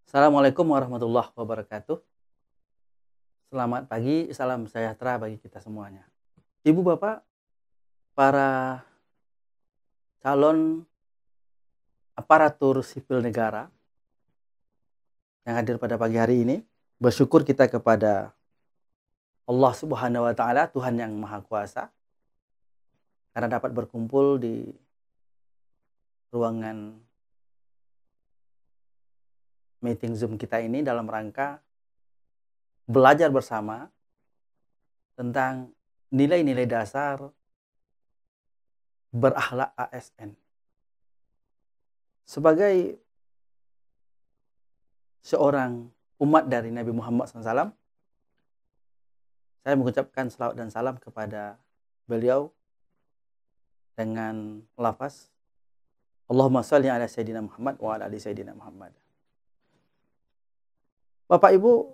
Assalamualaikum warahmatullahi wabarakatuh. Selamat pagi, salam sejahtera bagi kita semuanya. Ibu bapak, para calon aparatur sipil negara yang hadir pada pagi hari ini, bersyukur kita kepada Allah Subhanahu wa Ta'ala, Tuhan yang Maha Kuasa, karena dapat berkumpul di ruangan meeting Zoom kita ini dalam rangka belajar bersama tentang nilai-nilai dasar berakhlak ASN. Sebagai seorang umat dari Nabi Muhammad SAW, saya mengucapkan salawat dan salam kepada beliau dengan lafaz Allahumma sholli ala Sayyidina Muhammad wa ala ali Sayyidina Muhammad. Bapak Ibu,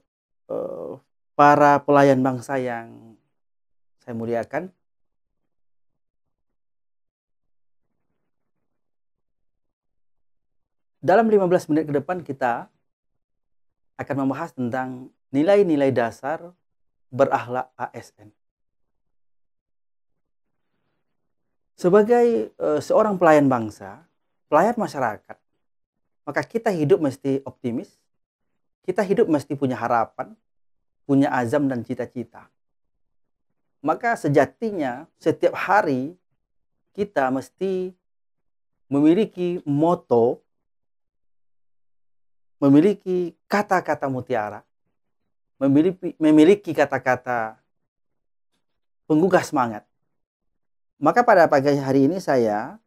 para pelayan bangsa yang saya muliakan, dalam 15 menit ke depan kita akan membahas tentang nilai-nilai dasar berakhlak ASN. Sebagai seorang pelayan bangsa, pelayan masyarakat, maka kita hidup mesti optimis, kita hidup mesti punya harapan, punya azam dan cita-cita. Maka sejatinya setiap hari kita mesti memiliki moto, memiliki kata-kata mutiara, memiliki kata-kata penggugah semangat. Maka pada pagi hari ini saya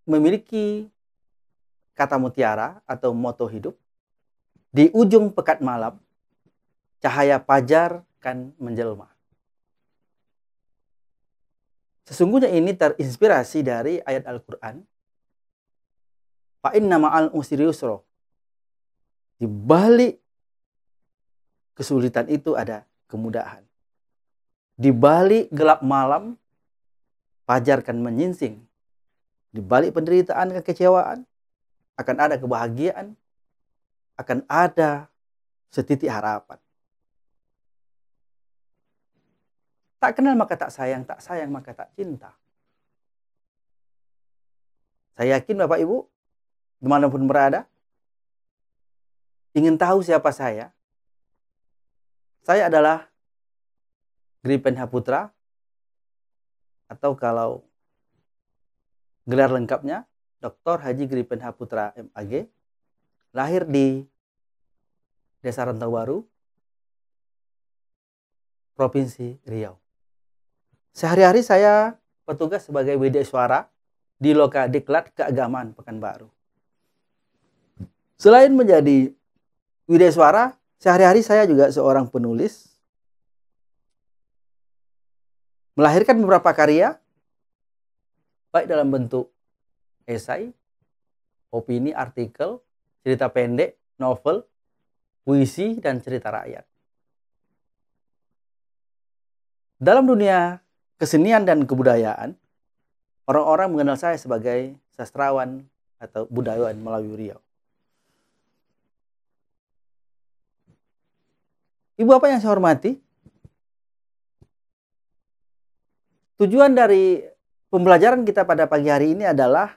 memiliki kata mutiara atau moto hidup. Di ujung pekat malam, cahaya fajar kan menjelma. Sesungguhnya ini terinspirasi dari ayat Al-Quran. Fa inna ma'al usri yusra. Di balik kesulitan itu ada kemudahan. Di balik gelap malam, fajar kan menyingsing. Di balik penderitaan dan kekecewaan, akan ada kebahagiaan, akan ada setitik harapan. Tak kenal maka tak sayang maka tak cinta. Saya yakin Bapak Ibu, dimanapun berada, ingin tahu siapa saya? Saya adalah Gripen H. Putra, atau kalau gelar lengkapnya, Dr. Haji Gripen H. Putra MAG, lahir di Desa Rantau Baru, Provinsi Riau. Sehari-hari saya bertugas sebagai WD Suara di Lokadiklat Keagamaan Pekanbaru. Selain menjadi WD Suara, sehari-hari saya juga seorang penulis, melahirkan beberapa karya, baik dalam bentuk esai, opini, artikel, cerita pendek, novel, puisi, dan cerita rakyat. Dalam dunia kesenian dan kebudayaan, orang-orang mengenal saya sebagai sastrawan atau budayawan Melayu Riau. Ibu bapak yang saya hormati, tujuan dari pembelajaran kita pada pagi hari ini adalah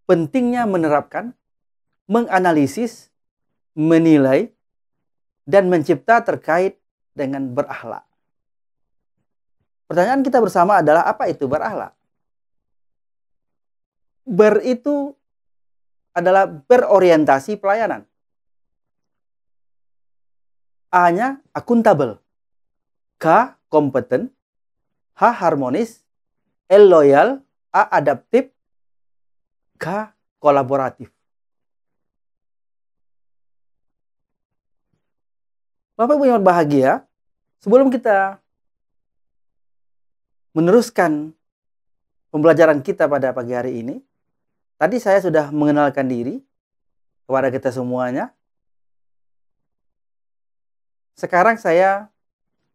pentingnya menerapkan, menganalisis, menilai, dan mencipta terkait dengan berakhlak. Pertanyaan kita bersama adalah, apa itu berakhlak? Ber itu adalah berorientasi pelayanan. A-nya akuntabel, K kompeten, H harmonis, L loyal, A adaptif, K kolaboratif. Bapak Ibu yang berbahagia, sebelum kita meneruskan pembelajaran kita pada pagi hari ini, tadi saya sudah mengenalkan diri kepada kita semuanya. Sekarang saya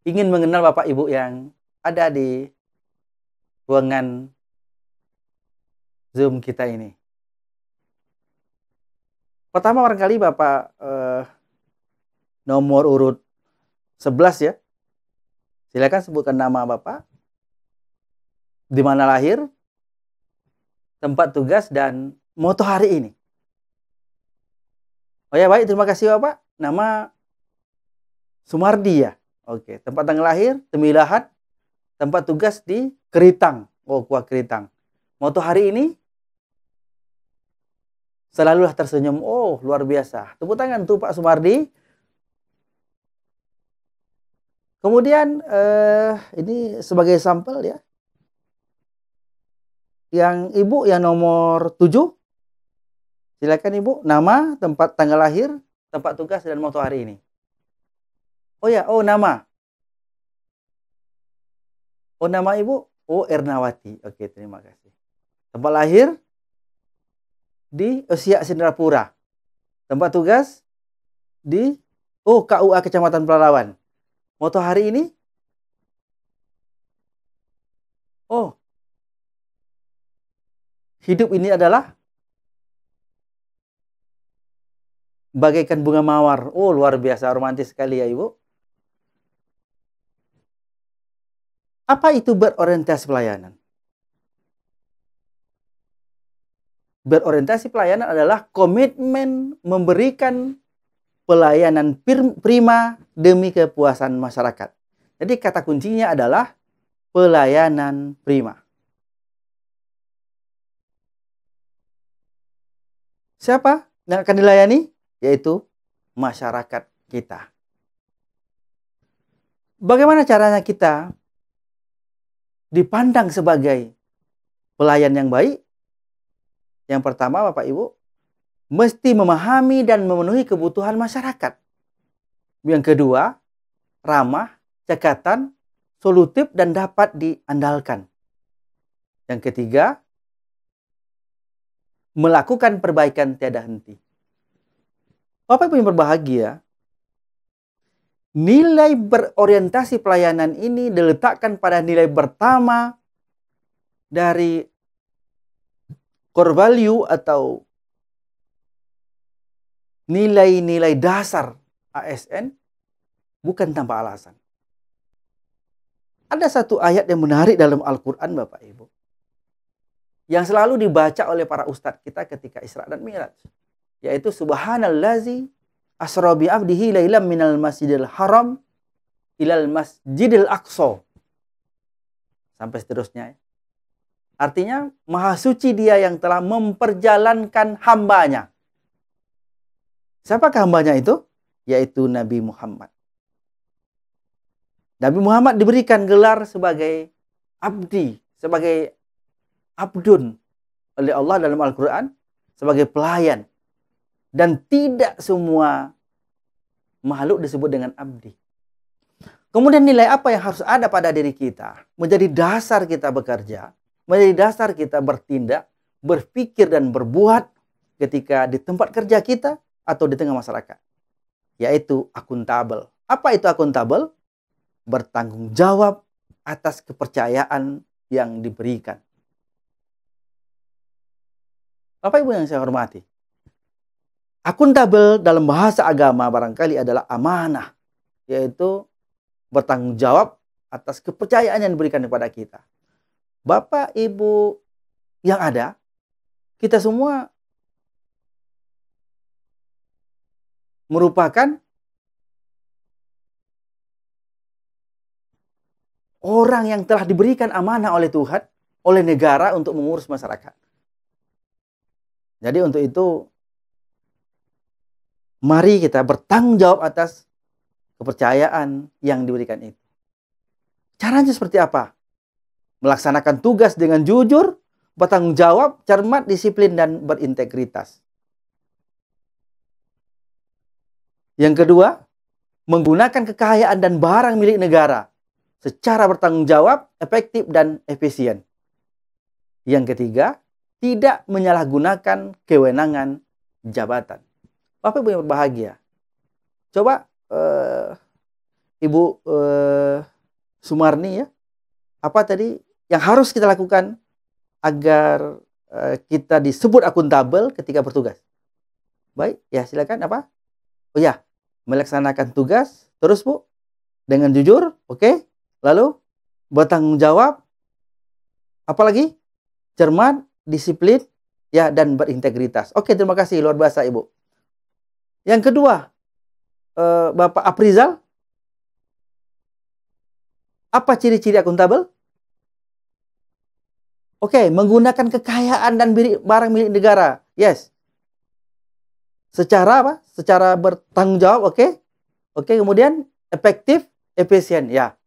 ingin mengenal Bapak Ibu yang ada di ruangan Zoom kita ini. Pertama barangkali Bapak nomor urut 11 ya. Silakan sebutkan nama Bapak, di mana lahir, tempat tugas, dan moto hari ini. Oh ya, baik, terima kasih Bapak. Nama Sumardi ya. Oke, tempat tanggal lahir Temilahat, tempat tugas di Keritang. Oh, Kuah Keritang. Moto hari ini selalulah tersenyum. Oh, luar biasa. Tepuk tangan tuh Pak Sumardi. Kemudian ini sebagai sampel ya. Yang Ibu yang nomor 7. Silakan Ibu, nama, tempat tanggal lahir, tempat tugas, dan moto hari ini. Oh ya, nama. Oh, nama Ibu? Oh, Ernawati. Oke, terima kasih. Tempat lahir di Siak Sindrapura. Tempat tugas di KUA Kecamatan Pelalawan. Moto hari ini? Oh, hidup ini adalah bagaikan bunga mawar. Oh, luar biasa, romantis sekali ya Ibu. Apa itu berorientasi pelayanan? Berorientasi pelayanan adalah komitmen memberikan pelayanan prima demi kepuasan masyarakat. Jadi kata kuncinya adalah pelayanan prima. Siapa yang akan dilayani? Yaitu masyarakat kita. Bagaimana caranya kita dipandang sebagai pelayan yang baik? Yang pertama, Bapak Ibu, mesti memahami dan memenuhi kebutuhan masyarakat. Yang kedua, ramah, cekatan, solutif, dan dapat diandalkan. Yang ketiga, melakukan perbaikan tiada henti. Bapak Ibu yang berbahagia, nilai berorientasi pelayanan ini diletakkan pada nilai pertama dari core value atau nilai-nilai dasar ASN, bukan tanpa alasan. Ada satu ayat yang menarik dalam Al-Quran, Bapak Ibu, yang selalu dibaca oleh para ustadz kita ketika Isra dan Mi'raj, yaitu subhanallazi asra bi abdihi lailam minal masjidil haram ilal masjidil aqsa, sampai seterusnya. Artinya, maha suci dia yang telah memperjalankan hambanya. Siapakah hambanya itu? Yaitu Nabi Muhammad. Nabi Muhammad diberikan gelar sebagai abdi, sebagai abdun oleh Allah dalam Al-Quran, sebagai pelayan. Dan tidak semua makhluk disebut dengan abdi. Kemudian nilai apa yang harus ada pada diri kita menjadi dasar kita bekerja, menjadi dasar kita bertindak, berpikir dan berbuat ketika di tempat kerja kita atau di tengah masyarakat, yaitu akuntabel. Apa itu akuntabel? Bertanggung jawab atas kepercayaan yang diberikan. Bapak Ibu yang saya hormati, akuntabel dalam bahasa agama barangkali adalah amanah, yaitu bertanggung jawab atas kepercayaan yang diberikan kepada kita. Bapak Ibu yang ada, kita semua merupakan orang yang telah diberikan amanah oleh Tuhan, oleh negara untuk mengurus masyarakat. Jadi untuk itu, mari kita bertanggung jawab atas kepercayaan yang diberikan itu. Caranya seperti apa? Melaksanakan tugas dengan jujur, bertanggung jawab, cermat, disiplin, dan berintegritas. Yang kedua, menggunakan kekayaan dan barang milik negara secara bertanggung jawab, efektif, dan efisien. Yang ketiga, tidak menyalahgunakan kewenangan jabatan. Bapak Ibu yang berbahagia, coba Ibu Sumarni ya, apa tadi yang harus kita lakukan agar kita disebut akuntabel ketika bertugas? Baik, ya silakan apa? Oh ya, melaksanakan tugas terus Bu dengan jujur, oke? Lalu bertanggung jawab, apalagi? Cermat, disiplin, ya dan berintegritas. Oke, terima kasih luar biasa Ibu. Yang kedua, Bapak Aprizal, apa ciri-ciri akuntabel? Oke, menggunakan kekayaan dan barang milik negara. Yes. Secara apa? Secara bertanggung jawab, oke? Oke, kemudian efektif, efisien, ya.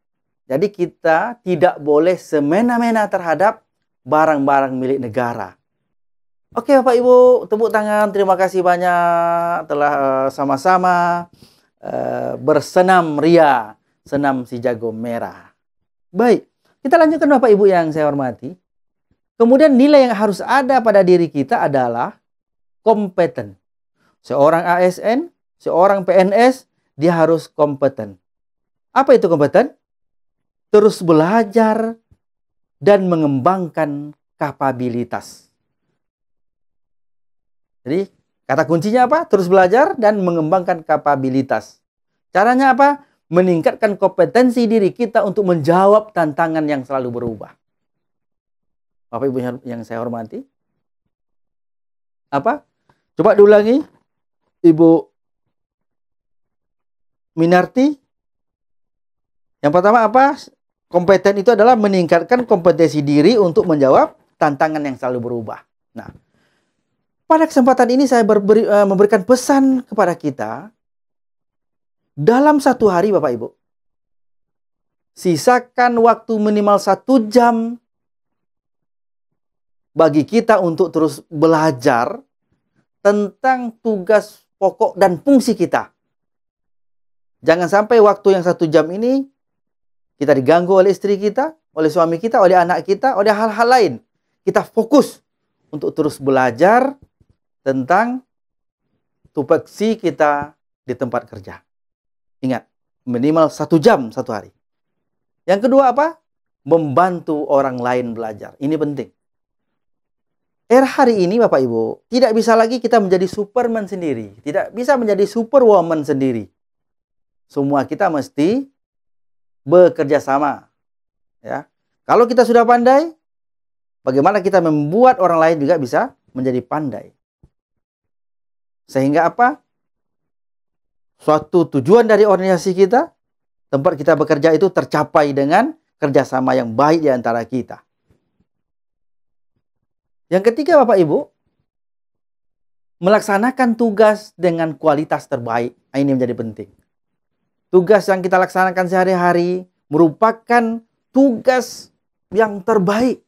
Jadi kita tidak boleh semena-mena terhadap barang-barang milik negara. Oke Bapak Ibu, tepuk tangan. Terima kasih banyak telah sama-sama bersenam ria, senam si jago merah. Baik, kita lanjutkan Bapak Ibu yang saya hormati. Kemudian nilai yang harus ada pada diri kita adalah kompeten. Seorang ASN, seorang PNS, dia harus kompeten. Apa itu kompeten? Terus belajar dan mengembangkan kapabilitas. Jadi kata kuncinya apa? Terus belajar dan mengembangkan kapabilitas. Caranya apa? Meningkatkan kompetensi diri kita untuk menjawab tantangan yang selalu berubah. Bapak Ibu yang saya hormati. Apa? Coba diulangi. Ibu Minarti. Yang pertama apa? Kompeten itu adalah meningkatkan kompetensi diri untuk menjawab tantangan yang selalu berubah. Nah, pada kesempatan ini saya memberikan pesan kepada kita. Dalam satu hari Bapak Ibu, sisakan waktu minimal 1 jam bagi kita untuk terus belajar tentang tugas pokok dan fungsi kita. Jangan sampai waktu yang 1 jam ini kita diganggu oleh istri kita, oleh suami kita, oleh anak kita, oleh hal-hal lain. Kita fokus untuk terus belajar tentang tupoksi kita di tempat kerja. Ingat, minimal 1 jam 1 hari. Yang kedua apa? Membantu orang lain belajar. Ini penting. Era hari ini Bapak Ibu, tidak bisa lagi kita menjadi Superman sendiri. Tidak bisa menjadi Superwoman sendiri. Semua kita mesti bekerja sama. Ya. Kalau kita sudah pandai, bagaimana kita membuat orang lain juga bisa menjadi pandai. Sehingga apa? Suatu tujuan dari organisasi kita, tempat kita bekerja itu tercapai dengan kerjasama yang baik di antara kita. Yang ketiga Bapak Ibu, melaksanakan tugas dengan kualitas terbaik. Ini menjadi penting. Tugas yang kita laksanakan sehari-hari merupakan tugas yang terbaik.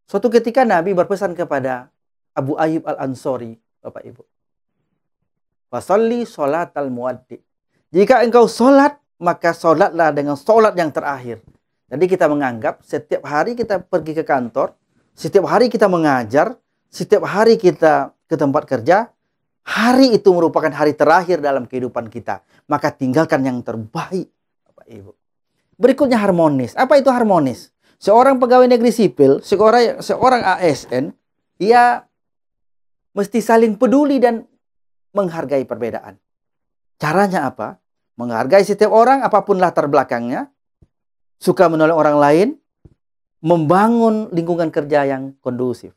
Suatu ketika Nabi berpesan kepada Abu Ayyub Al-Ansori, Bapak Ibu. Fasalli sholatal muaddi. Jika engkau sholat, maka sholatlah dengan sholat yang terakhir. Jadi kita menganggap setiap hari kita pergi ke kantor, setiap hari kita mengajar, setiap hari kita ke tempat kerja, hari itu merupakan hari terakhir dalam kehidupan kita. Maka tinggalkan yang terbaik, Bapak Ibu. Berikutnya harmonis. Apa itu harmonis? Seorang pegawai negeri sipil, seorang ASN, ia mesti saling peduli dan menghargai perbedaan. Caranya apa? Menghargai setiap orang, apapun latar belakangnya, suka menolong orang lain, membangun lingkungan kerja yang kondusif.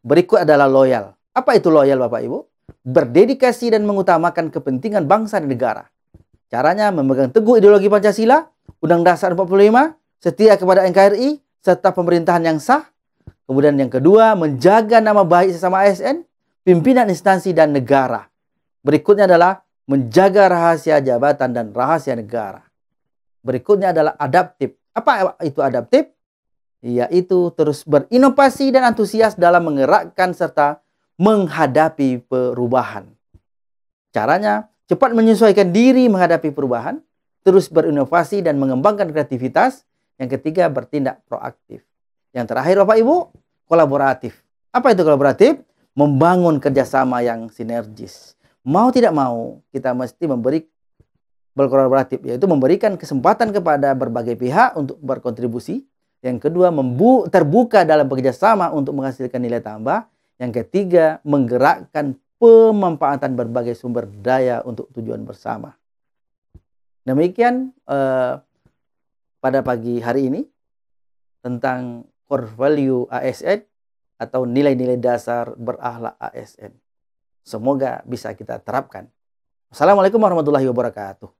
Berikut adalah loyal. Apa itu loyal Bapak Ibu? Berdedikasi dan mengutamakan kepentingan bangsa dan negara. Caranya memegang teguh ideologi Pancasila, Undang-Undang Dasar 45, setia kepada NKRI, serta pemerintahan yang sah. Kemudian yang kedua, menjaga nama baik sesama ASN, pimpinan instansi dan negara. Berikutnya adalah menjaga rahasia jabatan dan rahasia negara. Berikutnya adalah adaptif. Apa itu adaptif? Yaitu terus berinovasi dan antusias dalam menggerakkan serta menghadapi perubahan. Caranya, cepat menyesuaikan diri menghadapi perubahan, terus berinovasi dan mengembangkan kreativitas. Yang ketiga, bertindak proaktif. Yang terakhir Bapak Ibu, kolaboratif. Apa itu kolaboratif? Membangun kerjasama yang sinergis. Mau tidak mau, kita mesti berkolaboratif, yaitu memberikan kesempatan kepada berbagai pihak untuk berkontribusi. Yang kedua, terbuka dalam bekerjasama untuk menghasilkan nilai tambah. Yang ketiga, menggerakkan pemanfaatan berbagai sumber daya untuk tujuan bersama. Demikian pada pagi hari ini tentang core value ASN atau nilai-nilai dasar berakhlak ASN. Semoga bisa kita terapkan. Assalamualaikum warahmatullahi wabarakatuh.